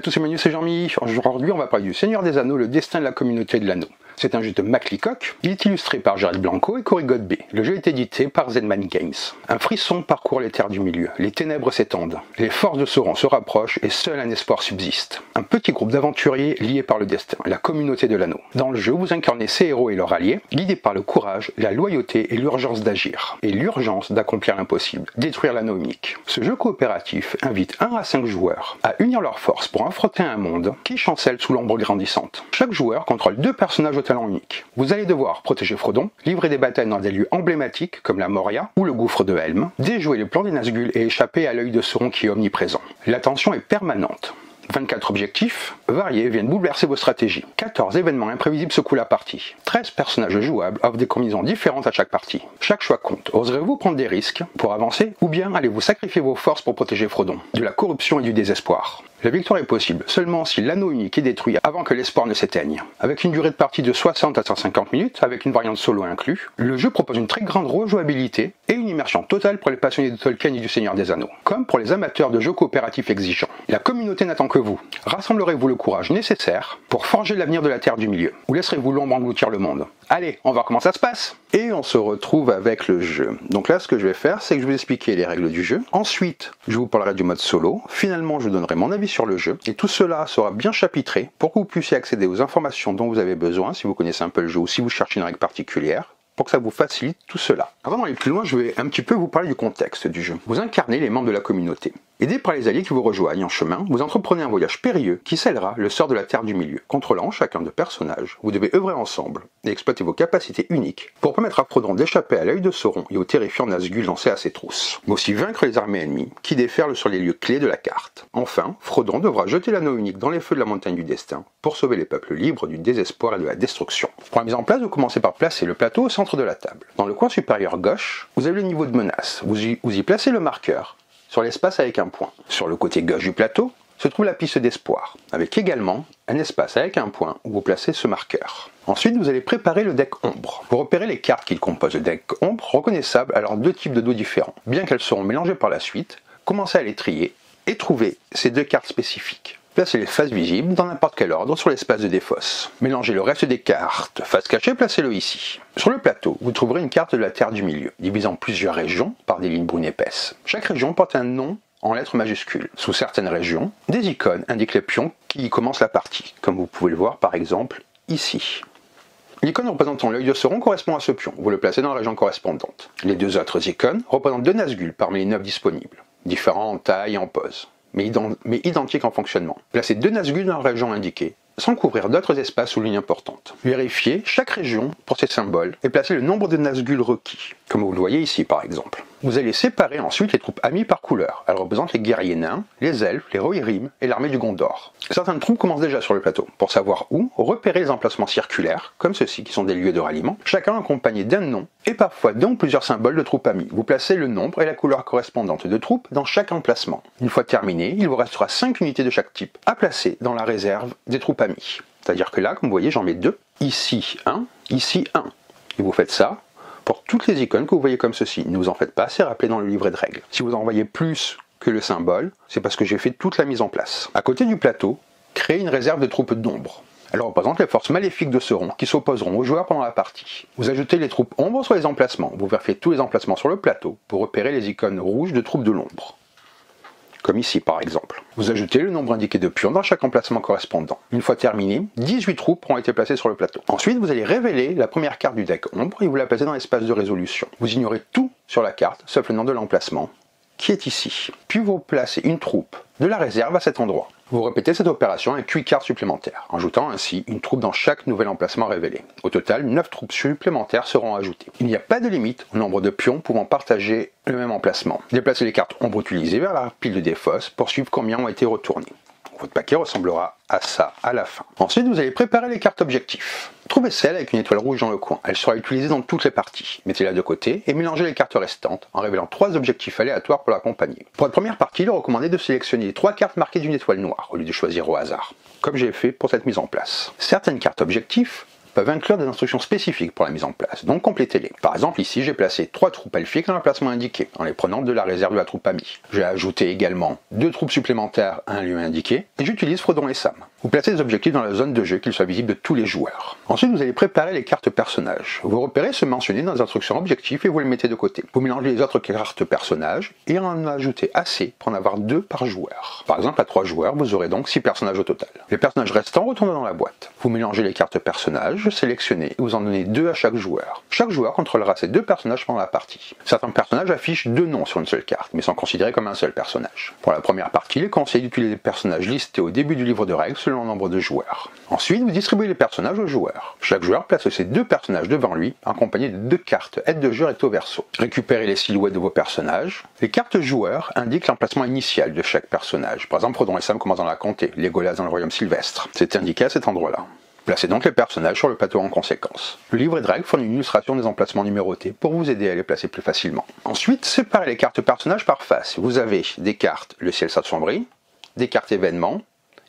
à tous, c'est Manu, c'est Jean-Mi. Aujourd'hui, on va parler du Seigneur des Anneaux, le destin de la communauté de l'anneau. C'est un jeu de Mac Leacock. Il est illustré par Jared Blanco et Cory Godbey. Le jeu est édité par Zedman Games. Un frisson parcourt les terres du milieu. Les ténèbres s'étendent. Les forces de Sauron se rapprochent et seul un espoir subsiste. Un petit groupe d'aventuriers liés par le destin, la communauté de l'anneau. Dans le jeu, vous incarnez ces héros et leurs alliés, guidés par le courage, la loyauté et l'urgence d'agir. Et l'urgence d'accomplir l'impossible, détruire l'anneau unique. Ce jeu coopératif invite 1 à 5 joueurs à unir leurs forces pour affronter un monde qui chancelle sous l'ombre grandissante. Chaque joueur contrôle 2 personnages au talent unique. Vous allez devoir protéger Frodon, livrer des batailles dans des lieux emblématiques comme la Moria ou le gouffre de Helm, déjouer les plans des Nazgûl et échapper à l'œil de Sauron qui est omniprésent. La tension est permanente. 24 objectifs variés viennent bouleverser vos stratégies. 14 événements imprévisibles secouent la partie. 13 personnages jouables offrent des combinaisons différentes à chaque partie. Chaque choix compte. Oserez-vous prendre des risques pour avancer ou bien allez-vous sacrifier vos forces pour protéger Frodon de la corruption et du désespoir? La victoire est possible seulement si l'anneau unique est détruit avant que l'espoir ne s'éteigne. Avec une durée de partie de 60 à 150 minutes, avec une variante solo inclus, le jeu propose une très grande rejouabilité et une immersion totale pour les passionnés de Tolkien et du Seigneur des Anneaux, comme pour les amateurs de jeux coopératifs exigeants. La communauté n'attend que vous. Rassemblerez-vous le courage nécessaire pour forger l'avenir de la Terre du Milieu, ou laisserez-vous l'ombre engloutir le monde? Allez, on va voir comment ça se passe. Et on se retrouve avec le jeu. Donc là, ce que je vais faire, c'est que je vais vous expliquer les règles du jeu. Ensuite, je vous parlerai du mode solo. Finalement, je vous donnerai mon avis sur le jeu. Et tout cela sera bien chapitré pour que vous puissiez accéder aux informations dont vous avez besoin, si vous connaissez un peu le jeu ou si vous cherchez une règle particulière, pour que ça vous facilite tout cela. Avant d'aller plus loin, je vais un petit peu vous parler du contexte du jeu. Vous incarnez les membres de la communauté. Aidés par les alliés qui vous rejoignent en chemin, vous entreprenez un voyage périlleux qui scellera le sort de la Terre du Milieu. Contrôlant chacun de personnages, vous devez œuvrer ensemble et exploiter vos capacités uniques pour permettre à Frodon d'échapper à l'œil de Sauron et aux terrifiants Nazgûl lancés à ses trousses, mais aussi vaincre les armées ennemies qui déferlent sur les lieux clés de la carte. Enfin, Frodon devra jeter l'anneau unique dans les feux de la montagne du destin pour sauver les peuples libres du désespoir et de la destruction. Pour la mise en place, vous commencez par placer le plateau au centre de la table. Dans le coin supérieur gauche, vous avez le niveau de menace. Vous y placez le marqueur sur l'espace avec un point. Sur le côté gauche du plateau se trouve la piste d'espoir, avec également un espace avec un point où vous placez ce marqueur. Ensuite, vous allez préparer le deck ombre. Vous repérez les cartes qui composent le deck ombre reconnaissables à leurs 2 types de dos différents. Bien qu'elles seront mélangées par la suite, commencez à les trier et trouver ces 2 cartes spécifiques. Placez les faces visibles dans n'importe quel ordre sur l'espace de défausse. Mélangez le reste des cartes. Face cachée, placez-le ici. Sur le plateau, vous trouverez une carte de la Terre du Milieu, divisée en plusieurs régions par des lignes brunes épaisses. Chaque région porte un nom en lettres majuscules. Sous certaines régions, des icônes indiquent les pions qui commencent la partie, comme vous pouvez le voir par exemple ici. L'icône représentant l'œil de Sauron correspond à ce pion. Vous le placez dans la région correspondante. Les 2 autres icônes représentent 2 Nazgûl parmi les 9 disponibles, différents en taille et en pose, mais identiques en fonctionnement. Placez 2 Nazgûl dans la région indiquée, sans couvrir d'autres espaces ou lignes importantes. Vérifiez chaque région pour ses symboles et placez le nombre de Nazgûl requis, comme vous le voyez ici par exemple. Vous allez séparer ensuite les troupes amies par couleur. Elles représentent les guerriers nains, les elfes, les Rohirrim et l'armée du Gondor. Certaines troupes commencent déjà sur le plateau. Pour savoir où, repérez les emplacements circulaires, comme ceux-ci qui sont des lieux de ralliement, chacun accompagné d'un nom et parfois d'un ou plusieurs symboles de troupes amies. Vous placez le nombre et la couleur correspondante de troupes dans chaque emplacement. Une fois terminé, il vous restera 5 unités de chaque type à placer dans la réserve des troupes amies. C'est-à-dire que là, comme vous voyez, j'en mets 2. Ici 1, ici 1. Et vous faites ça pour toutes les icônes que vous voyez comme ceci. Ne vous en faites pas, c'est rappelé dans le livret de règles. Si vous en voyez plus que le symbole, c'est parce que j'ai fait toute la mise en place. À côté du plateau, créez une réserve de troupes d'ombre. Elle représente les forces maléfiques de Sauron qui s'opposeront aux joueurs pendant la partie. Vous ajoutez les troupes ombre sur les emplacements. Vous vérifiez tous les emplacements sur le plateau pour repérer les icônes rouges de troupes de l'ombre. Comme ici par exemple. Vous ajoutez le nombre indiqué de pions dans chaque emplacement correspondant. Une fois terminé, 18 troupes auront été placées sur le plateau. Ensuite, vous allez révéler la première carte du deck ombre et vous la placez dans l'espace de résolution. Vous ignorez tout sur la carte, sauf le nom de l'emplacement, qui est ici. Puis vous placez une troupe de la réserve à cet endroit. Vous répétez cette opération avec 8 cartes supplémentaires, ajoutant ainsi une troupe dans chaque nouvel emplacement révélé. Au total, 9 troupes supplémentaires seront ajoutées. Il n'y a pas de limite au nombre de pions pouvant partager le même emplacement. Déplacez les cartes ombre utilisées vers la pile de défausse pour suivre combien ont été retournés. Votre paquet ressemblera à ça à la fin. Ensuite, vous allez préparer les cartes objectifs. Trouvez celle avec une étoile rouge dans le coin. Elle sera utilisée dans toutes les parties. Mettez-la de côté et mélangez les cartes restantes en révélant 3 objectifs aléatoires pour l'accompagner. Pour votre première partie, il est recommandé de sélectionner les 3 cartes marquées d'une étoile noire au lieu de choisir au hasard, comme j'ai fait pour cette mise en place. Certaines cartes objectifs peuvent inclure des instructions spécifiques pour la mise en place, donc complétez-les. Par exemple, ici, j'ai placé 3 troupes elfiques dans l'emplacement indiqué, en les prenant de la réserve de la troupe amie. J'ai ajouté également 2 troupes supplémentaires à un lieu indiqué, et j'utilise Frodon et Sam. Vous placez des objectifs dans la zone de jeu qu'ils soient visibles de tous les joueurs. Ensuite, vous allez préparer les cartes personnages. Vous repérez ceux mentionnés dans les instructions objectifs et vous les mettez de côté. Vous mélangez les autres cartes personnages et en ajoutez assez pour en avoir 2 par joueur. Par exemple, à 3 joueurs, vous aurez donc 6 personnages au total. Les personnages restants retournent dans la boîte. Vous mélangez les cartes personnages, sélectionnez et vous en donnez 2 à chaque joueur. Chaque joueur contrôlera ces 2 personnages pendant la partie. Certains personnages affichent 2 noms sur une seule carte, mais sont considérés comme un seul personnage. Pour la première partie, il est conseillé d'utiliser les personnages listés au début du livre de règles selon le nombre de joueurs. Ensuite, vous distribuez les personnages aux joueurs. Chaque joueur place ces 2 personnages devant lui, accompagnés de 2 cartes aide de jeu recto verso. Récupérez les silhouettes de vos personnages. Les cartes joueurs indiquent l'emplacement initial de chaque personnage. Par exemple, Frodon et Sam commencent dans la comté, Legolas dans le royaume sylvestre. C'est indiqué à cet endroit-là. Placez donc les personnages sur le plateau en conséquence. Le livret de règles fournit une illustration des emplacements numérotés pour vous aider à les placer plus facilement. Ensuite, séparez les cartes personnages par face. Vous avez des cartes Le ciel s'assombrit, des cartes événements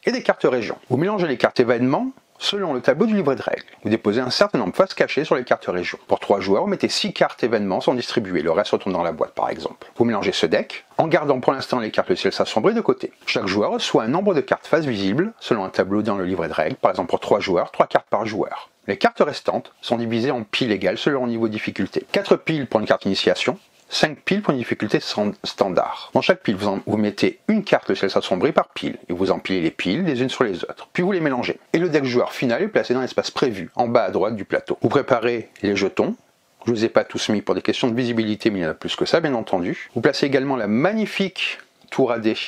et des cartes régions. Vous mélangez les cartes événements selon le tableau du livret de règles. Vous déposez un certain nombre de faces cachées sur les cartes régions. Pour 3 joueurs, vous mettez 6 cartes événements sont distribuées, le reste retourne dans la boîte par exemple. Vous mélangez ce deck, en gardant pour l'instant les cartes Le ciel s'assombrit de côté. Chaque joueur reçoit un nombre de cartes faces visibles, selon un tableau dans le livret de règles, par exemple pour 3 joueurs, 3 cartes par joueur. Les cartes restantes sont divisées en piles égales selon leur niveau de difficulté. 4 piles pour une carte initiation, 5 piles pour une difficulté standard. Dans chaque pile, vous mettez une carte Le ciel s'assombrit par pile, et vous empilez les piles les unes sur les autres, puis vous les mélangez. Et le deck joueur final est placé dans l'espace prévu, en bas à droite du plateau. Vous préparez les jetons. Je ne vous ai pas tous mis pour des questions de visibilité, mais il y en a plus que ça, bien entendu. Vous placez également la magnifique tour à dés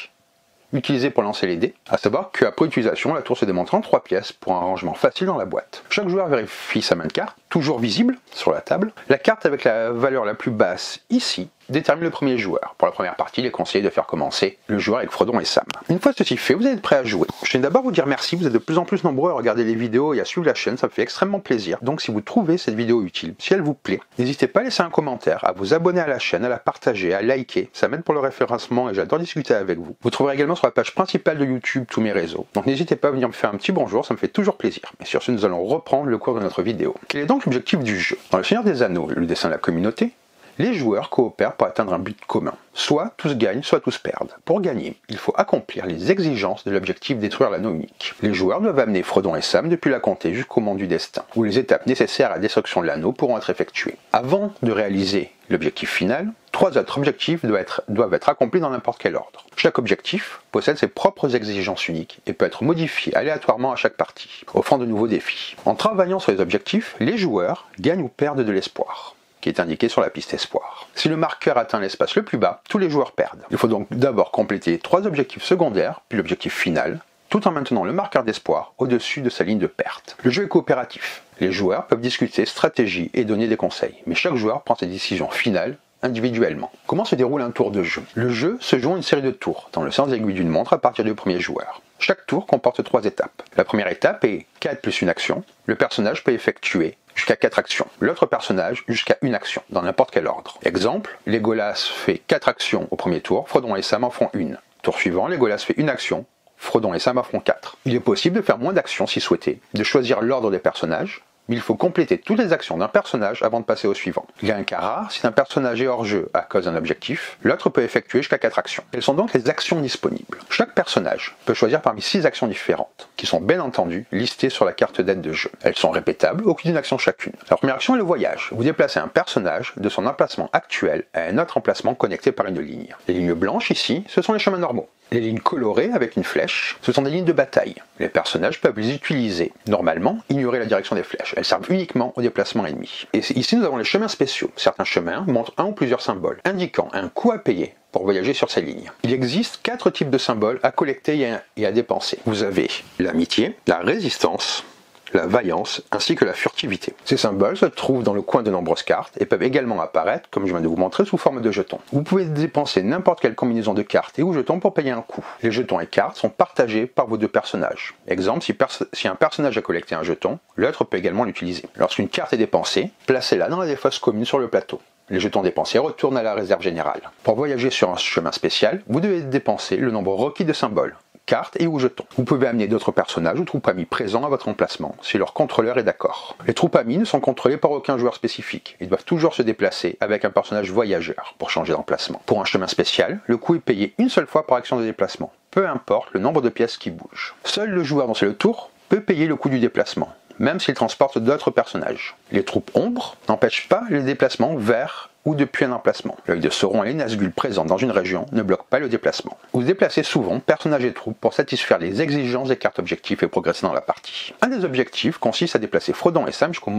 utilisée pour lancer les dés, à savoir qu'après utilisation, la tour se démontre en 3 pièces pour un rangement facile dans la boîte. Chaque joueur vérifie sa main de carte, toujours visible sur la table. La carte avec la valeur la plus basse ici détermine le premier joueur. Pour la première partie, il est conseillé de faire commencer le joueur avec Frodon et Sam. Une fois ceci fait, vous êtes prêt à jouer. Je tiens d'abord à vous dire merci, vous êtes de plus en plus nombreux à regarder les vidéos et à suivre la chaîne, ça me fait extrêmement plaisir. Donc si vous trouvez cette vidéo utile, si elle vous plaît, n'hésitez pas à laisser un commentaire, à vous abonner à la chaîne, à la partager, à liker, ça m'aide pour le référencement et j'adore discuter avec vous. Vous trouverez également sur la page principale de YouTube tous mes réseaux. Donc n'hésitez pas à venir me faire un petit bonjour, ça me fait toujours plaisir. Et sur ce, nous allons reprendre le cours de notre vidéo. Quel est donc l'objectif du jeu? Dans le Seigneur des Anneaux, le dessin de la communauté, les joueurs coopèrent pour atteindre un but commun. Soit tous gagnent, soit tous perdent. Pour gagner, il faut accomplir les exigences de l'objectif détruire l'anneau unique. Les joueurs doivent amener Frodon et Sam depuis la comté jusqu'au mont du destin, où les étapes nécessaires à la destruction de l'anneau pourront être effectuées. Avant de réaliser l'objectif final, 3 autres objectifs doivent être accomplis dans n'importe quel ordre. Chaque objectif possède ses propres exigences uniques et peut être modifié aléatoirement à chaque partie, offrant de nouveaux défis. En travaillant sur les objectifs, les joueurs gagnent ou perdent de l'espoir, qui est indiqué sur la piste espoir. Si le marqueur atteint l'espace le plus bas, tous les joueurs perdent. Il faut donc d'abord compléter 3 objectifs secondaires, puis l'objectif final, tout en maintenant le marqueur d'espoir au-dessus de sa ligne de perte. Le jeu est coopératif. Les joueurs peuvent discuter stratégie et donner des conseils, mais chaque joueur prend ses décisions finales individuellement. Comment se déroule un tour de jeu? Le jeu se joue en une série de tours, dans le sens aiguille d'une montre à partir du premier joueur. Chaque tour comporte 3 étapes. La première étape est 4 plus une action. Le personnage peut effectuer jusqu'à 4 actions. L'autre personnage jusqu'à 1 action, dans n'importe quel ordre. Exemple, Legolas fait 4 actions au premier tour, Frodon et Sam en font 1. Tour suivant, Legolas fait 1 action, Frodon et Sam en font 4. Il est possible de faire moins d'actions si souhaité, de choisir l'ordre des personnages, mais il faut compléter toutes les actions d'un personnage avant de passer au suivant. Il y a un cas rare, si un personnage est hors jeu à cause d'un objectif, l'autre peut effectuer jusqu'à 4 actions. Quelles sont donc les actions disponibles? Chaque personnage peut choisir parmi 6 actions différentes, qui sont bien entendu listées sur la carte d'aide de jeu. Elles sont répétables, aucune action chacune. La première action est le voyage. Vous déplacez un personnage de son emplacement actuel à un autre emplacement connecté par une ligne. Les lignes blanches ici, ce sont les chemins normaux. Les lignes colorées avec une flèche, ce sont des lignes de bataille. Les personnages peuvent les utiliser. Normalement, ignorer la direction des flèches. Elles servent uniquement au déplacement ennemi. Et ici, nous avons les chemins spéciaux. Certains chemins montrent un ou plusieurs symboles, indiquant un coût à payer pour voyager sur ces lignes. Il existe 4 types de symboles à collecter et à dépenser. Vous avez l'amitié, la résistance, la vaillance ainsi que la furtivité. Ces symboles se trouvent dans le coin de nombreuses cartes et peuvent également apparaître, comme je viens de vous montrer, sous forme de jetons. Vous pouvez dépenser n'importe quelle combinaison de cartes et ou jetons pour payer un coût. Les jetons et cartes sont partagés par vos 2 personnages. Exemple, si un personnage a collecté un jeton, l'autre peut également l'utiliser. Lorsqu'une carte est dépensée, placez-la dans la défausse commune sur le plateau. Les jetons dépensés retournent à la réserve générale. Pour voyager sur un chemin spécial, vous devez dépenser le nombre requis de symboles, cartes et ou jetons. Vous pouvez amener d'autres personnages ou troupes amies présents à votre emplacement, si leur contrôleur est d'accord. Les troupes amies ne sont contrôlées par aucun joueur spécifique. Ils doivent toujours se déplacer avec un personnage voyageur pour changer d'emplacement. Pour un chemin spécial, le coût est payé une seule fois par action de déplacement, peu importe le nombre de pièces qui bougent. Seul le joueur dont c'est le tour peut payer le coût du déplacement, même s'il transporte d'autres personnages. Les troupes ombres n'empêchent pas les déplacements vers ou depuis un emplacement. L'œil de Sauron et les Nazgûl présents dans une région ne bloquent pas le déplacement. Vous déplacez souvent personnages et troupes pour satisfaire les exigences des cartes objectifs et progresser dans la partie. Un des objectifs consiste à déplacer Frodon et Sam jusqu'au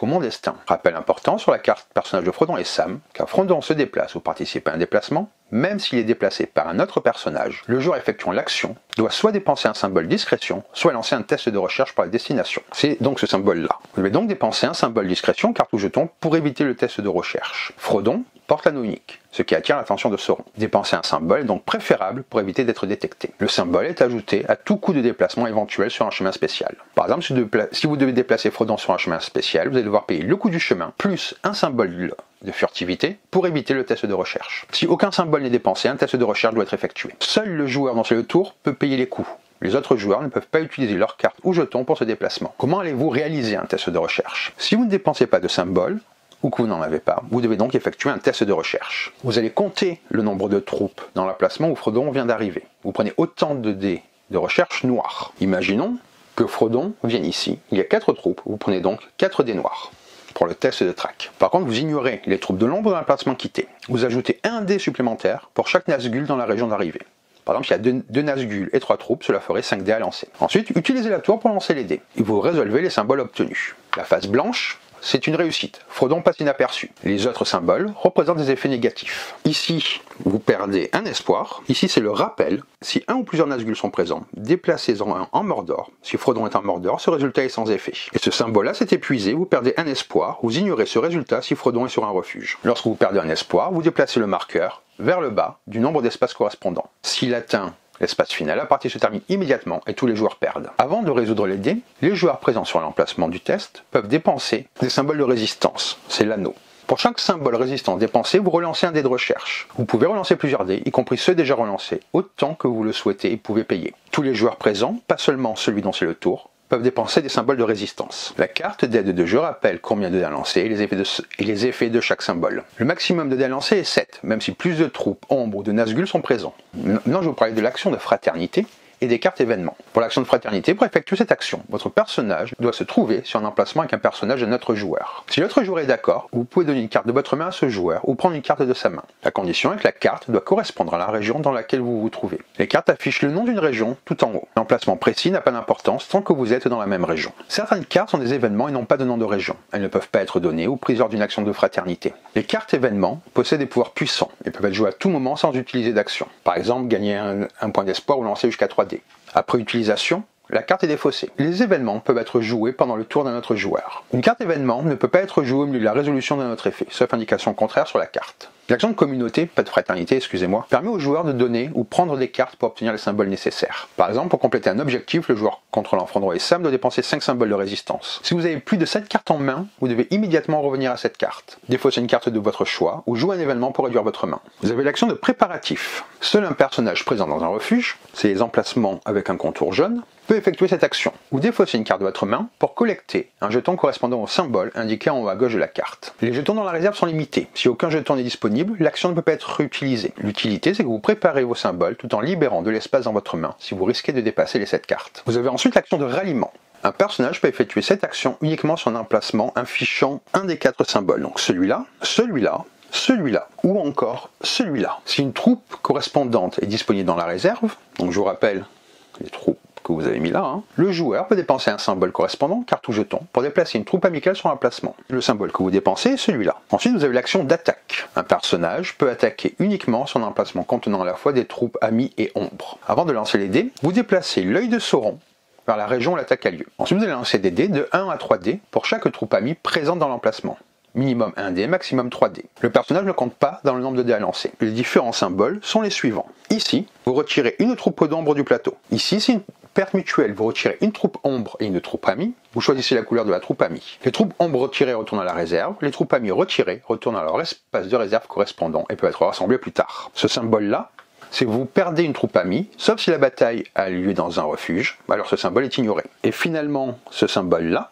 Mont Destin. Rappel important sur la carte personnage de Frodon et Sam, quand Frodon se déplace ou participe à un déplacement, même s'il est déplacé par un autre personnage, le joueur effectuant l'action doit soit dépenser un symbole discrétion, soit lancer un test de recherche pour la destination. C'est donc ce symbole-là. Vous devez donc dépenser un symbole discrétion, carte ou jeton, pour éviter le test de recherche. Frodon porte l'anneau unique, ce qui attire l'attention de Sauron. Dépenser un symbole est donc préférable pour éviter d'être détecté. Le symbole est ajouté à tout coup de déplacement éventuel sur un chemin spécial. Par exemple, si vous devez déplacer Frodon sur un chemin spécial, vous allez devoir payer le coût du chemin, plus un symbole de furtivité pour éviter le test de recherche. Si aucun symbole n'est dépensé, un test de recherche doit être effectué. Seul le joueur dont c'est le tour peut payer les coûts. Les autres joueurs ne peuvent pas utiliser leurs cartes ou jetons pour ce déplacement. Comment allez-vous réaliser un test de recherche? Si vous ne dépensez pas de symbole, ou que vous n'en avez pas, vous devez donc effectuer un test de recherche. Vous allez compter le nombre de troupes dans l'emplacement où Frodon vient d'arriver. Vous prenez autant de dés de recherche noirs. Imaginons que Frodon vienne ici. Il y a 4 troupes, vous prenez donc 4 dés noirs pour le test de track. Par contre, vous ignorez les troupes de l'ombre dans l'emplacement quitté. Vous ajoutez un dé supplémentaire pour chaque Nazgûl dans la région d'arrivée. Par exemple, s'il y a 2 Nazgûl et 3 troupes, cela ferait 5 dés à lancer. Ensuite, utilisez la tour pour lancer les dés. Et vous résolvez les symboles obtenus. La face blanche, c'est une réussite. Frodon passe inaperçu. Les autres symboles représentent des effets négatifs. Ici, vous perdez un espoir. Ici, c'est le rappel. Si un ou plusieurs Nazgûl sont présents, déplacez-en un en Mordor. Si Frodon est en Mordor, ce résultat est sans effet. Et ce symbole-là s'est épuisé, vous perdez un espoir. Vous ignorez ce résultat si Frodon est sur un refuge. Lorsque vous perdez un espoir, vous déplacez le marqueur vers le bas du nombre d'espaces correspondants. S'il atteint l'espace final, la partie se termine immédiatement et tous les joueurs perdent. Avant de résoudre les dés, les joueurs présents sur l'emplacement du test peuvent dépenser des symboles de résistance. C'est l'anneau. Pour chaque symbole résistant dépensé, vous relancez un dé de recherche. Vous pouvez relancer plusieurs dés, y compris ceux déjà relancés, autant que vous le souhaitez et pouvez payer. Tous les joueurs présents, pas seulement celui dont c'est le tour, peuvent dépenser des symboles de résistance. La carte d'aide de jeu rappelle combien de dés à lancer et les effets de chaque symbole. Le maximum de dés à lancer est 7, même si plus de troupes, ombres ou de Nazgûl sont présents. Maintenant, je vais vous parler de l'action de fraternité et des cartes événements. Pour l'action de fraternité, pour effectuer cette action, votre personnage doit se trouver sur un emplacement avec un personnage d'un autre joueur. Si l'autre joueur est d'accord, vous pouvez donner une carte de votre main à ce joueur ou prendre une carte de sa main. La condition est que la carte doit correspondre à la région dans laquelle vous vous trouvez. Les cartes affichent le nom d'une région tout en haut. L'emplacement précis n'a pas d'importance tant que vous êtes dans la même région. Certaines cartes sont des événements et n'ont pas de nom de région. Elles ne peuvent pas être données ou prises lors d'une action de fraternité. Les cartes événements possèdent des pouvoirs puissants et peuvent être jouées à tout moment sans utiliser d'action. Par exemple, gagner un point d'espoir ou lancer jusqu'à 3 dés. Après utilisation, la carte est défaussée. Les événements peuvent être joués pendant le tour d'un autre joueur. Une carte événement ne peut pas être jouée au milieu de la résolution d'un autre effet, sauf indication contraire sur la carte. L'action de communauté, pas de fraternité, excusez-moi, permet aux joueurs de donner ou prendre des cartes pour obtenir les symboles nécessaires. Par exemple, pour compléter un objectif, le joueur contrôlant Frodon et Sam doit dépenser 5 symboles de résistance. Si vous avez plus de 7 cartes en main, vous devez immédiatement revenir à cette carte. Défausser une carte de votre choix ou jouer un événement pour réduire votre main. Vous avez l'action de préparatif. Seul un personnage présent dans un refuge, c'est les emplacements avec un contour jaune, peut effectuer cette action, ou défausser une carte de votre main pour collecter un jeton correspondant au symbole indiqué en haut à gauche de la carte. Les jetons dans la réserve sont limités. Si aucun jeton n'est disponible, l'action ne peut pas être réutilisée. L'utilité, c'est que vous préparez vos symboles tout en libérant de l'espace dans votre main si vous risquez de dépasser les 7 cartes. Vous avez ensuite l'action de ralliement. Un personnage peut effectuer cette action uniquement sur un emplacement affichant un des 4 symboles, donc celui-là, celui-là, celui-là, ou encore celui-là. Si une troupe correspondante est disponible dans la réserve, donc je vous rappelle les troupes que vous avez mis là, le joueur peut dépenser un symbole correspondant, carte ou jeton, pour déplacer une troupe amicale sur l'emplacement. Le symbole que vous dépensez est celui-là. Ensuite, vous avez l'action d'attaque. Un personnage peut attaquer uniquement son emplacement contenant à la fois des troupes amies et ombres. Avant de lancer les dés, vous déplacez l'œil de Sauron vers la région où l'attaque a lieu. Ensuite, vous allez lancer des dés de 1 à 3 dés pour chaque troupe amie présente dans l'emplacement. Minimum 1 dé, maximum 3 dés. Le personnage ne compte pas dans le nombre de dés à lancer. Les différents symboles sont les suivants. Ici, vous retirez une troupe d'ombre du plateau. Ici, c'est une perte mutuelle. Vous retirez une troupe ombre et une troupe amie. Vous choisissez la couleur de la troupe amie. Les troupes ombres retirées retournent à la réserve. Les troupes amies retirées retournent à leur espace de réserve correspondant et peuvent être rassemblées plus tard. Ce symbole-là Si vous perdez une troupe amie, sauf si la bataille a lieu dans un refuge, alors ce symbole est ignoré. Et finalement, ce symbole-là,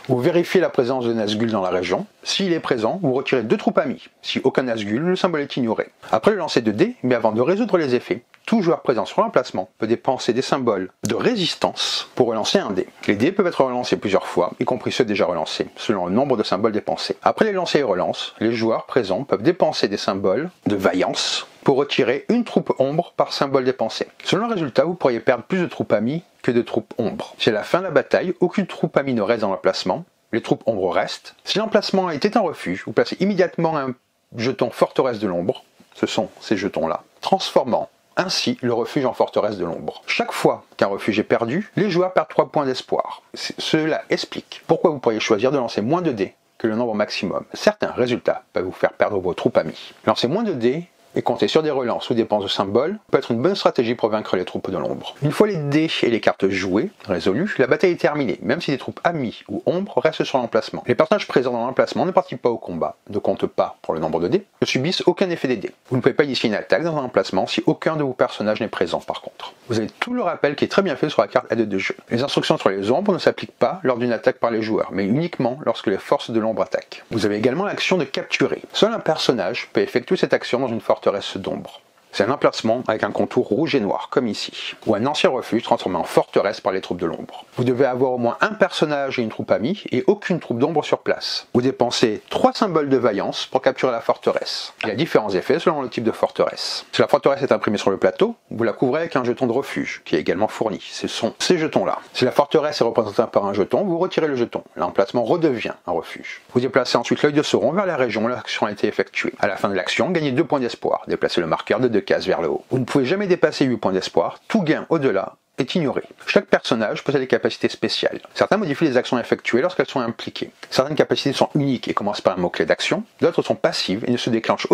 vous vérifiez la présence de Nazgûl dans la région. S'il est présent, vous retirez 2 troupes amies. Si aucun Nazgûl, le symbole est ignoré. Après le lancer de dés, mais avant de résoudre les effets, tout joueur présent sur l'emplacement peut dépenser des symboles de résistance pour relancer un dé. Les dés peuvent être relancés plusieurs fois, y compris ceux déjà relancés, selon le nombre de symboles dépensés. Après les lancers et relances, les joueurs présents peuvent dépenser des symboles de vaillance pour retirer une troupe ombre par symbole dépensé. Selon le résultat, vous pourriez perdre plus de troupes amies que de troupes ombres. Si à la fin de la bataille, aucune troupe amie ne reste dans l'emplacement, les troupes ombres restent. Si l'emplacement était un refuge, vous placez immédiatement un jeton forteresse de l'ombre, ce sont ces jetons-là, transformant ainsi le refuge en forteresse de l'ombre. Chaque fois qu'un refuge est perdu, les joueurs perdent 3 points d'espoir. Cela explique pourquoi vous pourriez choisir de lancer moins de dés que le nombre maximum. Certains résultats peuvent vous faire perdre vos troupes amies. Lancer moins de dés et compter sur des relances ou dépenses de symboles peut être une bonne stratégie pour vaincre les troupes de l'ombre. Une fois les dés et les cartes jouées, résolues, la bataille est terminée, même si des troupes amies ou ombres restent sur l'emplacement. Les personnages présents dans l'emplacement ne participent pas au combat, ne comptent pas pour le nombre de dés, ne subissent aucun effet des dés. Vous ne pouvez pas initier une attaque dans un emplacement si aucun de vos personnages n'est présent par contre. Vous avez tout le rappel qui est très bien fait sur la carte aide de jeu. Les instructions sur les ombres ne s'appliquent pas lors d'une attaque par les joueurs, mais uniquement lorsque les forces de l'ombre attaquent. Vous avez également l'action de capturer. Seul un personnage peut effectuer cette action dans une forteresse d'ombre. C'est un emplacement avec un contour rouge et noir, comme ici, ou un ancien refuge transformé en forteresse par les troupes de l'ombre. Vous devez avoir au moins un personnage et une troupe amie, et aucune troupe d'ombre sur place. Vous dépensez 3 symboles de vaillance pour capturer la forteresse. Il y a différents effets selon le type de forteresse. Si la forteresse est imprimée sur le plateau, vous la couvrez avec un jeton de refuge, qui est également fourni. Ce sont ces jetons-là. Si la forteresse est représentée par un jeton, vous retirez le jeton. L'emplacement redevient un refuge. Vous déplacez ensuite l'œil de Sauron vers la région où l'action a été effectuée. À la fin de l'action, gagnez 2 points d'espoir. Déplacez le marqueur de 2 cases vers le haut. Vous ne pouvez jamais dépasser 8 points d'espoir, tout gain au-delà est ignoré. Chaque personnage possède des capacités spéciales. Certains modifient les actions effectuées lorsqu'elles sont impliquées. Certaines capacités sont uniques et commencent par un mot-clé d'action, d'autres sont passives et se déclenchent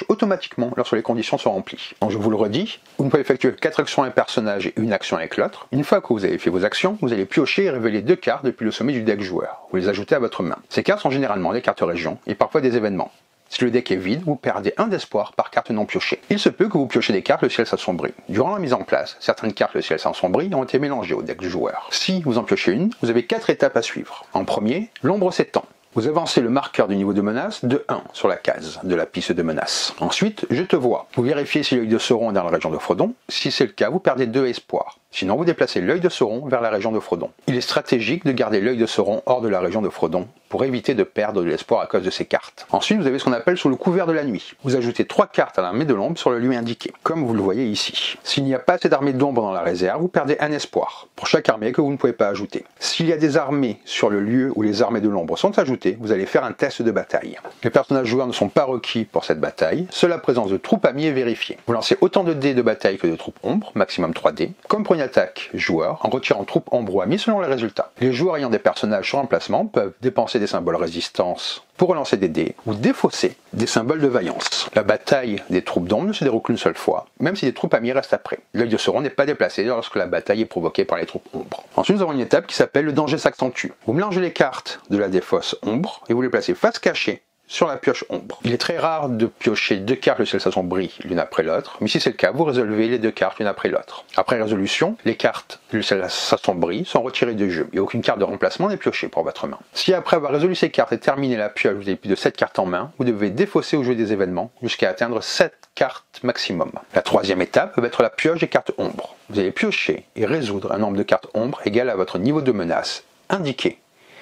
automatiquement lorsque les conditions sont remplies. Donc je vous le redis, vous ne pouvez effectuer 4 actions avec un personnage et une action avec l'autre. Une fois que vous avez fait vos actions, vous allez piocher et révéler 2 cartes depuis le sommet du deck joueur. Vous les ajoutez à votre main. Ces cartes sont généralement des cartes régions et parfois des événements. Si le deck est vide, vous perdez 1 d'espoir par carte non piochée. Il se peut que vous piochez des cartes le ciel s'assombrit. Durant la mise en place, certaines cartes le ciel s'assombrit ont été mélangées au deck du joueur. Si vous en piochez une, vous avez 4 étapes à suivre. En premier, l'ombre s'étend. Vous avancez le marqueur du niveau de menace de 1 sur la case de la piste de menace. Ensuite, je te vois. Vous vérifiez si l'œil de Sauron est dans la région de Frodon. Si c'est le cas, vous perdez 2 espoirs. Sinon, vous déplacez l'œil de Sauron vers la région de Frodon. Il est stratégique de garder l'œil de Sauron hors de la région de Frodon pour éviter de perdre de l'espoir à cause de ces cartes. Ensuite, vous avez ce qu'on appelle sous le couvert de la nuit. Vous ajoutez 3 cartes à l'armée de l'ombre sur le lieu indiqué, comme vous le voyez ici. S'il n'y a pas assez d'armées d'ombre dans la réserve, vous perdez 1 espoir pour chaque armée que vous ne pouvez pas ajouter. S'il y a des armées sur le lieu où les armées de l'ombre sont ajoutées, vous allez faire un test de bataille. Les personnages joueurs ne sont pas requis pour cette bataille, seule la présence de troupes amies est vérifiée. Vous lancez autant de dés de bataille que de troupes ombre, maximum 3 dés, comme pour une attaque joueur, en retirant troupes ombre ou amies selon les résultats. Les joueurs ayant des personnages sur emplacement peuvent dépenser des symboles résistance pour relancer des dés ou défausser des symboles de vaillance. La bataille des troupes d'ombre ne se déroule qu'une seule fois, même si des troupes amies restent après. L'œil de Sauron n'est pas déplacé lorsque la bataille est provoquée par les troupes ombre. Ensuite, nous avons une étape qui s'appelle le danger s'accentue. Vous mélangez les cartes de la défausse ombre et vous les placez face cachée sur la pioche ombre. Il est très rare de piocher 2 cartes le ciel s'assombrit l'une après l'autre, mais si c'est le cas, vous résolvez les 2 cartes l'une après l'autre. Après résolution, les cartes le ciel s'assombrit sont retirées du jeu et aucune carte de remplacement n'est piochée pour votre main. Si après avoir résolu ces cartes et terminé la pioche, vous avez plus de 7 cartes en main, vous devez défausser au jeu des événements jusqu'à atteindre 7 cartes maximum. La 3e étape peut être la pioche des cartes ombre. Vous allez piocher et résoudre un nombre de cartes ombre égal à votre niveau de menace indiqué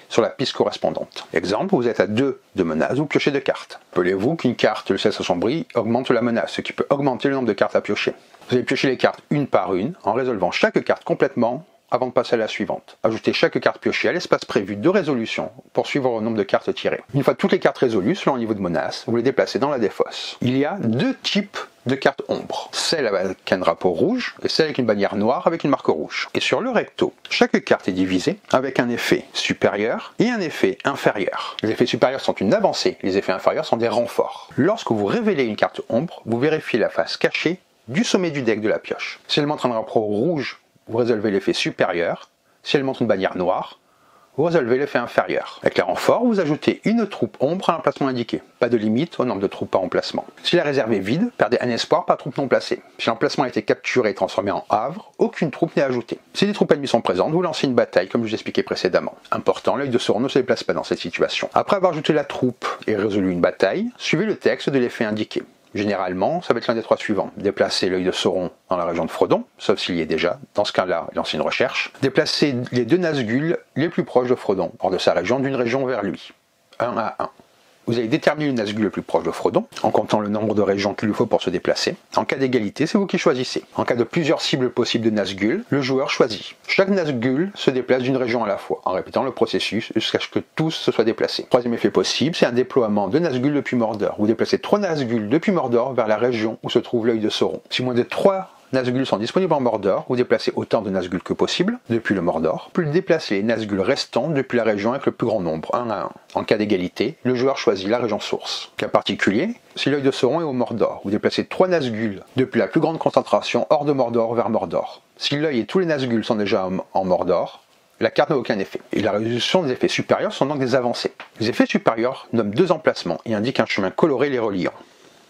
sur la piste correspondante. Exemple, vous êtes à 2 de menace, vous piochez 2 cartes. Rappelez-vous qu'une carte, le ciel s'assombrit, augmente la menace, ce qui peut augmenter le nombre de cartes à piocher. Vous allez piocher les cartes une par une, en résolvant chaque carte complètement avant de passer à la suivante. Ajoutez chaque carte piochée à l'espace prévu de résolution pour suivre le nombre de cartes tirées. Une fois toutes les cartes résolues, selon le niveau de menace, vous les déplacez dans la défausse. Il y a 2 types de cartes ombre, celle avec un drapeau rouge et celle avec une bannière noire avec une marque rouge. Et sur le recto, chaque carte est divisée avec un effet supérieur et un effet inférieur. Les effets supérieurs sont une avancée, les effets inférieurs sont des renforts. Lorsque vous révélez une carte ombre, vous vérifiez la face cachée du sommet du deck de la pioche. Si elle montre un drapeau rouge, vous résolvez l'effet supérieur. Si elle montre une bannière noire, vous résolvez l'effet inférieur. Avec les renforts, vous ajoutez une troupe ombre à l'emplacement indiqué. Pas de limite au nombre de troupes par emplacement. Si la réserve est vide, perdez un espoir par troupe non placée. Si l'emplacement a été capturé et transformé en havre, aucune troupe n'est ajoutée. Si des troupes ennemies sont présentes, vous lancez une bataille comme je vous expliquais précédemment. Important, l'œil de Sauron ne se déplace pas dans cette situation. Après avoir ajouté la troupe et résolu une bataille, suivez le texte de l'effet indiqué. Généralement, ça va être l'un des 3 suivants. Déplacer l'œil de Sauron dans la région de Frodon, sauf s'il y est déjà. Dans ce cas-là, lancer une recherche. Déplacer les 2 Nazgûl les plus proches de Frodon, hors de sa région, d'une région vers lui. 1 à 1. Vous allez déterminer le Nazgûl le plus proche de Frodon, en comptant le nombre de régions qu'il lui faut pour se déplacer. En cas d'égalité, c'est vous qui choisissez. En cas de plusieurs cibles possibles de Nazgûl, le joueur choisit. Chaque Nazgûl se déplace d'une région à la fois, en répétant le processus jusqu'à ce que tous se soient déplacés. Troisième effet possible, c'est un déploiement de Nazgûl depuis Mordor. Vous déplacez 3 Nazgûl depuis Mordor vers la région où se trouve l'œil de Sauron. Si moins de 3 Nazgûl sont disponibles en Mordor, vous déplacez autant de Nazgûl que possible depuis le Mordor, puis déplacez les Nazgûl restants depuis la région avec le plus grand nombre, 1 à 1. En cas d'égalité, le joueur choisit la région source. Cas particulier, si l'œil de Sauron est au Mordor, vous déplacez 3 Nazgûl depuis la plus grande concentration hors de Mordor vers Mordor. Si l'œil et tous les Nazgûl sont déjà en Mordor, la carte n'a aucun effet. Et la résolution des effets supérieurs sont donc des avancées. Les effets supérieurs nomment 2 emplacements et indiquent un chemin coloré les reliant,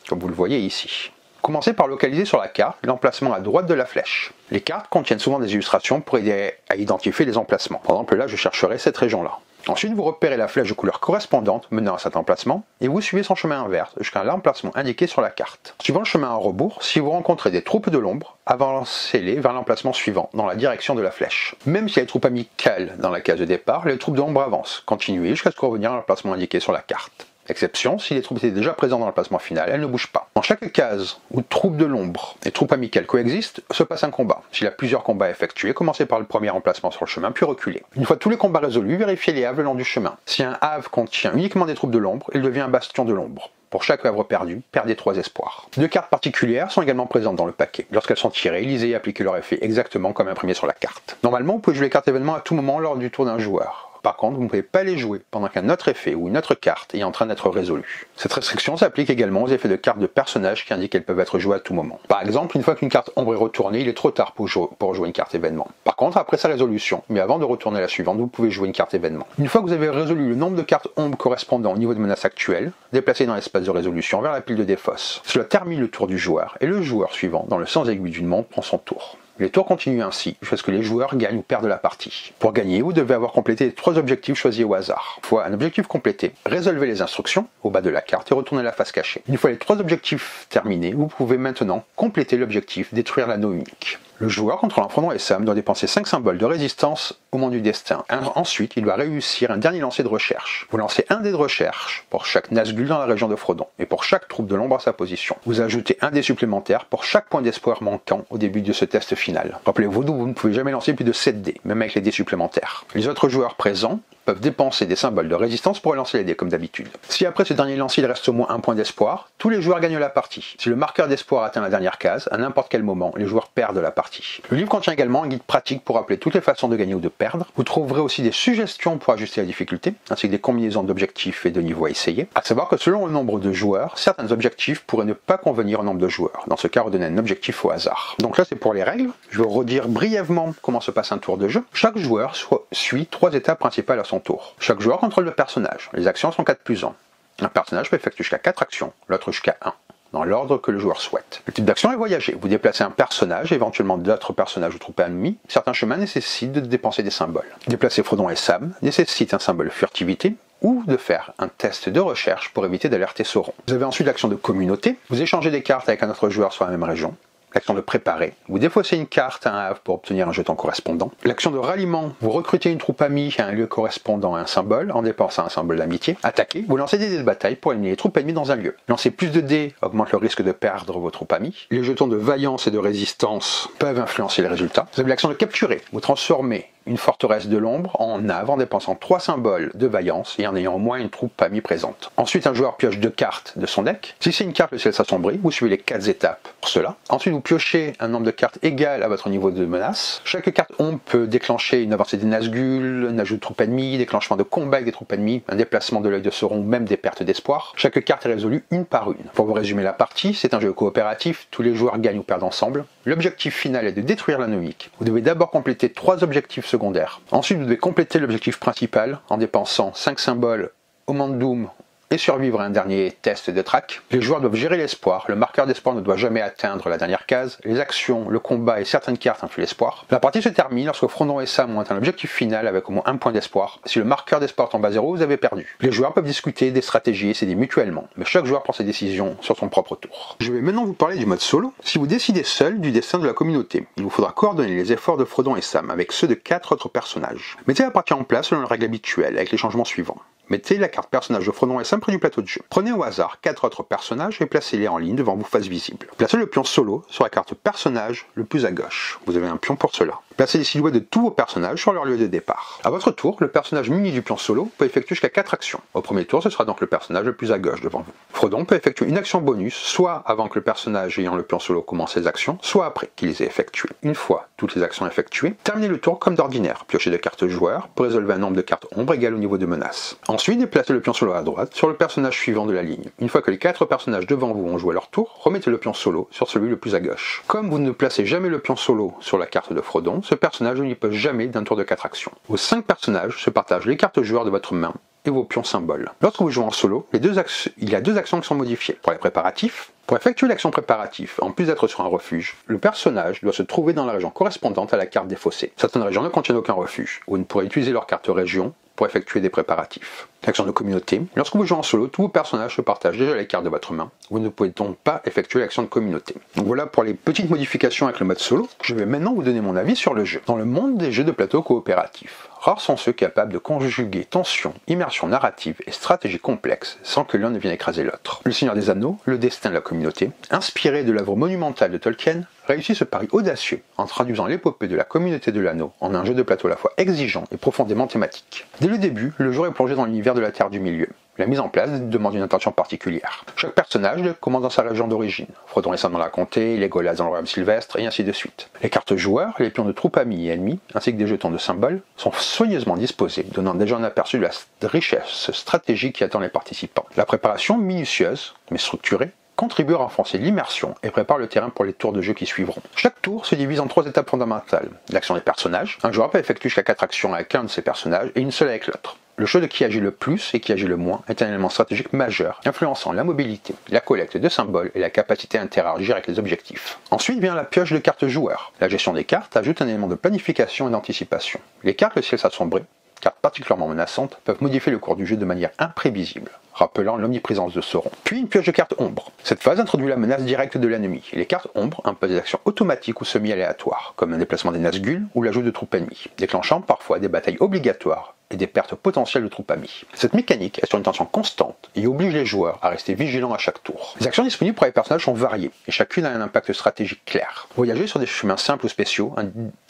comme vous le voyez ici. Commencez par localiser sur la carte l'emplacement à droite de la flèche. Les cartes contiennent souvent des illustrations pour aider à identifier les emplacements. Par exemple, là, je chercherai cette région-là. Ensuite, vous repérez la flèche de couleur correspondante menant à cet emplacement et vous suivez son chemin inverse jusqu'à l'emplacement indiqué sur la carte. Suivant le chemin en rebours, si vous rencontrez des troupes de l'ombre, avancez-les vers l'emplacement suivant, dans la direction de la flèche. Même si les troupes amicales dans la case de départ, les troupes de l'ombre avancent. Continuez jusqu'à ce que revenir à l'emplacement indiqué sur la carte. Exception, si les troupes étaient déjà présentes dans l'emplacement final, elles ne bougent pas. Dans chaque case où troupes de l'ombre et troupes amicales coexistent, se passe un combat. S'il y a plusieurs combats à effectuer, commencez par le premier emplacement sur le chemin, puis reculez. Une fois tous les combats résolus, vérifiez les havres le long du chemin. Si un havre contient uniquement des troupes de l'ombre, il devient un bastion de l'ombre. Pour chaque havre perdu, perdez 3 espoirs. 2 cartes particulières sont également présentes dans le paquet. Lorsqu'elles sont tirées, lisez et appliquez leur effet exactement comme imprimé sur la carte. Normalement, vous pouvez jouer les cartes événements à tout moment lors du tour d'un joueur. Par contre, vous ne pouvez pas les jouer pendant qu'un autre effet ou une autre carte est en train d'être résolu. Cette restriction s'applique également aux effets de cartes de personnages qui indiquent qu'elles peuvent être jouées à tout moment. Par exemple, une fois qu'une carte ombre est retournée, il est trop tard pour jouer une carte événement. Par contre, après sa résolution, mais avant de retourner à la suivante, vous pouvez jouer une carte événement. Une fois que vous avez résolu le nombre de cartes ombre correspondant au niveau de menace actuelle, déplacez dans l'espace de résolution vers la pile de défausse. Cela termine le tour du joueur, et le joueur suivant, dans le sens aiguille d'une montre, prend son tour. Les tours continuent ainsi, jusqu'à ce que les joueurs gagnent ou perdent la partie. Pour gagner, vous devez avoir complété les 3 objectifs choisis au hasard. Une fois un objectif complété, résolvez les instructions au bas de la carte et retournez la face cachée. Une fois les 3 objectifs terminés, vous pouvez maintenant compléter l'objectif détruire l'anneau unique. Le joueur contrôlant Frodon et Sam doit dépenser 5 symboles de résistance au moment du destin. Ensuite, il doit réussir un dernier lancer de recherche. Vous lancez un dé de recherche pour chaque Nazgûl dans la région de Frodon, et pour chaque troupe de l'ombre à sa position. Vous ajoutez un dé supplémentaire pour chaque point d'espoir manquant au début de ce test final. Rappelez-vous, vous ne pouvez jamais lancer plus de 7 dés, même avec les dés supplémentaires. Les autres joueurs présents peuvent dépenser des symboles de résistance pour relancer les dés comme d'habitude. Si après ce dernier lancer il reste au moins un point d'espoir, tous les joueurs gagnent la partie. Si le marqueur d'espoir atteint la dernière case, à n'importe quel moment, les joueurs perdent la partie. Le livre contient également un guide pratique pour rappeler toutes les façons de gagner ou de perdre. Vous trouverez aussi des suggestions pour ajuster la difficulté, ainsi que des combinaisons d'objectifs et de niveaux à essayer. À savoir que selon le nombre de joueurs, certains objectifs pourraient ne pas convenir au nombre de joueurs. Dans ce cas, redonnez un objectif au hasard. Donc là c'est pour les règles. Je vais redire brièvement comment se passe un tour de jeu. Chaque joueur suit 3 étapes principales à son tour. Chaque joueur contrôle le personnage. Les actions sont 4+1. Un personnage peut effectuer jusqu'à 4 actions, l'autre jusqu'à 1, dans l'ordre que le joueur souhaite. Le type d'action est voyager. Vous déplacez un personnage, éventuellement d'autres personnages ou troupes ennemies. Certains chemins nécessitent de dépenser des symboles. Déplacer Frodon et Sam nécessite un symbole furtivité, ou de faire un test de recherche pour éviter d'alerter Sauron. Vous avez ensuite l'action de communauté. Vous échangez des cartes avec un autre joueur sur la même région. L'action de préparer, vous défaussez une carte à un havre pour obtenir un jeton correspondant. L'action de ralliement, vous recrutez une troupe amie à un lieu correspondant à un symbole en dépensant un symbole d'amitié. Attaquer, vous lancez des dés de bataille pour éliminer les troupes ennemies dans un lieu. Lancer plus de dés augmente le risque de perdre vos troupes amies. Les jetons de vaillance et de résistance peuvent influencer les résultats. Vous avez l'action de capturer, vous transformez une forteresse de l'ombre en havre en dépensant 3 symboles de vaillance et en ayant au moins une troupe amie présente. Ensuite, un joueur pioche 2 cartes de son deck. Si c'est une carte, le ciel s'assombrit, vous suivez les 4 étapes pour cela. Ensuite, vous vous piochez un nombre de cartes égal à votre niveau de menace. Chaque carte ombre peut déclencher une avancée des Nazgûl, un ajout de troupes ennemies, déclenchement de combat avec des troupes ennemies, un déplacement de l'œil de Sauron ou même des pertes d'espoir. Chaque carte est résolue une par une. Pour vous résumer la partie, c'est un jeu coopératif, tous les joueurs gagnent ou perdent ensemble. L'objectif final est de détruire l'anomique. Vous devez d'abord compléter 3 objectifs secondaires. Ensuite, vous devez compléter l'objectif principal en dépensant 5 symboles au Mandoum et survivre à un dernier test de track. Les joueurs doivent gérer l'espoir, le marqueur d'espoir ne doit jamais atteindre la dernière case, les actions, le combat et certaines cartes influent l'espoir. La partie se termine lorsque Frodon et Sam ont atteint l'objectif final avec au moins un point d'espoir. Si le marqueur d'espoir tombe à 0, vous avez perdu. Les joueurs peuvent discuter des stratégies et s'aider mutuellement, mais chaque joueur prend ses décisions sur son propre tour. Je vais maintenant vous parler du mode solo. Si vous décidez seul du destin de la communauté, il vous faudra coordonner les efforts de Frodon et Sam avec ceux de 4 autres personnages. Mettez la partie en place selon la règle habituelle avec les changements suivants. Mettez la carte personnage de Frodon et Sam près du plateau de jeu. Prenez au hasard 4 autres personnages et placez-les en ligne devant vous face visible. Placez le pion solo sur la carte personnage le plus à gauche. Vous avez un pion pour cela. Placez les silhouettes de tous vos personnages sur leur lieu de départ. À votre tour, le personnage muni du pion solo peut effectuer jusqu'à 4 actions. Au premier tour, ce sera donc le personnage le plus à gauche devant vous. Frodon peut effectuer une action bonus, soit avant que le personnage ayant le pion solo commence ses actions, soit après qu'il les ait effectuées. Une fois toutes les actions effectuées, terminez le tour comme d'ordinaire. Piochez de cartes joueurs pour résolver un nombre de cartes ombre égal au niveau de menace. Ensuite, déplacez le pion solo à droite sur le personnage suivant de la ligne. Une fois que les 4 personnages devant vous ont joué leur tour, remettez le pion solo sur celui le plus à gauche. Comme vous ne placez jamais le pion solo sur la carte de Frodon, ce personnage n'y peut jamais d'un tour de 4 actions. Vos 5 personnages se partagent les cartes joueurs de votre main et vos pions symboles. Lorsque vous jouez en solo, il y a 2 actions qui sont modifiées. Pour les préparatifs, pour effectuer l'action préparatif, en plus d'être sur un refuge, le personnage doit se trouver dans la région correspondante à la carte défaussée. Certaines régions ne contiennent aucun refuge, ou vous ne pourrez utiliser leur carte région pour effectuer des préparatifs. L'action de communauté. Lorsque vous jouez en solo, tous vos personnages se partagent déjà les cartes de votre main. Vous ne pouvez donc pas effectuer l'action de communauté. Donc voilà pour les petites modifications avec le mode solo. Je vais maintenant vous donner mon avis sur le jeu. Dans le monde des jeux de plateau coopératifs, rares sont ceux capables de conjuguer tension, immersion narrative et stratégie complexe sans que l'un ne vienne écraser l'autre. Le Seigneur des Anneaux, le destin de la communauté, inspiré de l'œuvre monumentale de Tolkien, réussit ce pari audacieux en traduisant l'épopée de la communauté de l'anneau en un jeu de plateau à la fois exigeant et profondément thématique. Dès le début, le joueur est plongé dans l'univers de la Terre du Milieu. La mise en place demande une attention particulière. Chaque personnage commence dans sa région d'origine. Frodon et Sam dans la comté, Legolas dans le royaume sylvestre, et ainsi de suite. Les cartes joueurs, les pions de troupes amies et ennemies, ainsi que des jetons de symboles, sont soigneusement disposés, donnant déjà un aperçu de la richesse stratégique qui attend les participants. La préparation minutieuse, mais structurée, contribue à renforcer l'immersion et prépare le terrain pour les tours de jeu qui suivront. Chaque tour se divise en 3 étapes fondamentales. L'action des personnages. Un joueur peut effectuer jusqu'à 4 actions avec un de ses personnages et une seule avec l'autre. Le choix de qui agit le plus et qui agit le moins est un élément stratégique majeur, influençant la mobilité, la collecte de symboles et la capacité à interagir avec les objectifs. Ensuite vient la pioche de cartes joueurs. La gestion des cartes ajoute un élément de planification et d'anticipation. Les cartes Le Ciel s'assombrit, cartes particulièrement menaçantes, peuvent modifier le cours du jeu de manière imprévisible, rappelant l'omniprésence de Sauron. Puis une pioche de cartes ombre. Cette phase introduit la menace directe de l'ennemi. Les cartes ombres imposent des actions automatiques ou semi-aléatoires, comme un déplacement des Nazgûl ou l'ajout de troupes ennemies, déclenchant parfois des batailles obligatoires et des pertes potentielles de troupes amies. Cette mécanique assure une tension constante et oblige les joueurs à rester vigilants à chaque tour. Les actions disponibles pour les personnages sont variées et chacune a un impact stratégique clair. Voyager sur des chemins simples ou spéciaux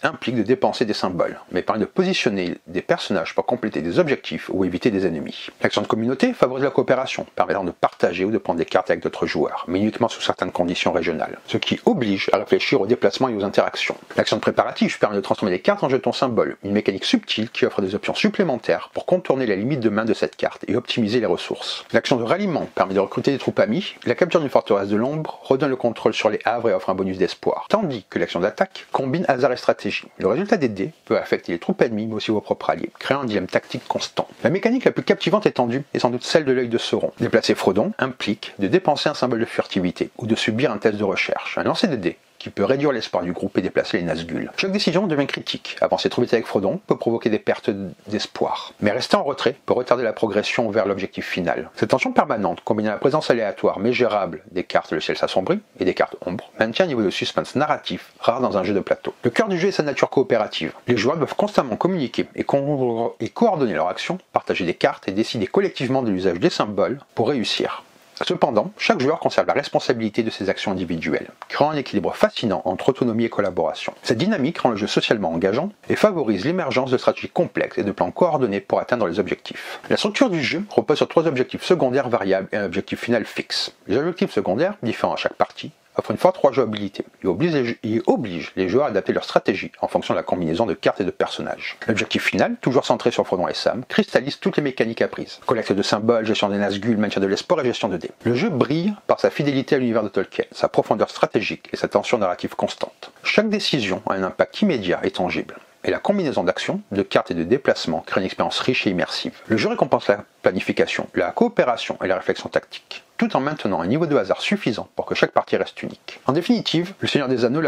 implique de dépenser des symboles, mais permet de positionner des personnages pour compléter des objectifs ou éviter des ennemis. L'action de communauté favorise la coopération, permettant de partager ou de prendre des cartes avec d'autres joueurs, mais uniquement sous certaines conditions régionales, ce qui oblige à réfléchir aux déplacements et aux interactions. L'action de préparatif permet de transformer des cartes en jetons symboles, une mécanique subtile qui offre des options supplémentaires pour contourner la limite de main de cette carte et optimiser les ressources. L'action de ralliement permet de recruter des troupes amies, la capture d'une forteresse de l'ombre redonne le contrôle sur les havres et offre un bonus d'espoir, tandis que l'action d'attaque combine hasard et stratégie. Le résultat des dés peut affecter les troupes ennemies mais aussi vos propres alliés, créant un dilemme tactique constant. La mécanique la plus captivante étendue est sans doute celle de l'œil de Sauron. Déplacer Frodon implique de dépenser un symbole de furtivité ou de subir un test de recherche, un lancer de dés qui peut réduire l'espoir du groupe et déplacer les Nazgûl. Chaque décision devient critique. Avancer trop vite avec Frodon peut provoquer des pertes d'espoir. Mais rester en retrait peut retarder la progression vers l'objectif final. Cette tension permanente, combinée à la présence aléatoire mais gérable des cartes Le Ciel s'assombrit et des cartes ombres, maintient un niveau de suspense narratif rare dans un jeu de plateau. Le cœur du jeu est sa nature coopérative. Les joueurs doivent constamment communiquer et coordonner leurs actions, partager des cartes et décider collectivement de l'usage des symboles pour réussir. Cependant, chaque joueur conserve la responsabilité de ses actions individuelles, créant un équilibre fascinant entre autonomie et collaboration. Cette dynamique rend le jeu socialement engageant et favorise l'émergence de stratégies complexes et de plans coordonnés pour atteindre les objectifs. La structure du jeu repose sur 3 objectifs secondaires variables et un objectif final fixe. Les objectifs secondaires, différents à chaque partie, offre une forte rejouabilité et oblige les joueurs à adapter leur stratégie en fonction de la combinaison de cartes et de personnages. L'objectif final, toujours centré sur Frodon et Sam, cristallise toutes les mécaniques apprises. Collecte de symboles, gestion des Nazgûl, maintien de l'espoir et gestion de dés. Le jeu brille par sa fidélité à l'univers de Tolkien, sa profondeur stratégique et sa tension narrative constante. Chaque décision a un impact immédiat et tangible. Et la combinaison d'actions, de cartes et de déplacements crée une expérience riche et immersive. Le jeu récompense la planification, la coopération et la réflexion tactique, tout en maintenant un niveau de hasard suffisant pour que chaque partie reste unique. En définitive, Le Seigneur des Anneaux,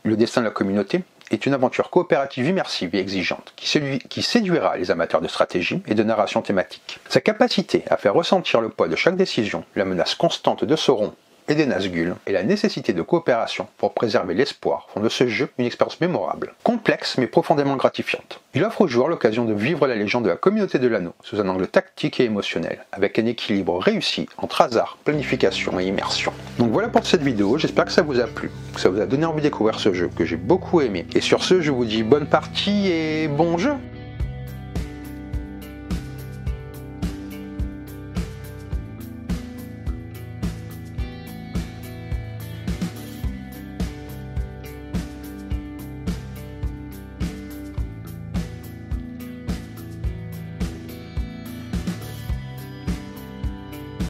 le destin de la communauté, est une aventure coopérative immersive et exigeante qui séduira les amateurs de stratégie et de narration thématique. Sa capacité à faire ressentir le poids de chaque décision, la menace constante de Sauron et des Nazgûl et la nécessité de coopération pour préserver l'espoir font de ce jeu une expérience mémorable, complexe mais profondément gratifiante. Il offre aux joueurs l'occasion de vivre la légende de la communauté de l'anneau sous un angle tactique et émotionnel, avec un équilibre réussi entre hasard, planification et immersion. Donc voilà pour cette vidéo, j'espère que ça vous a plu, que ça vous a donné envie de découvrir ce jeu que j'ai beaucoup aimé. Et sur ce, je vous dis bonne partie et bon jeu!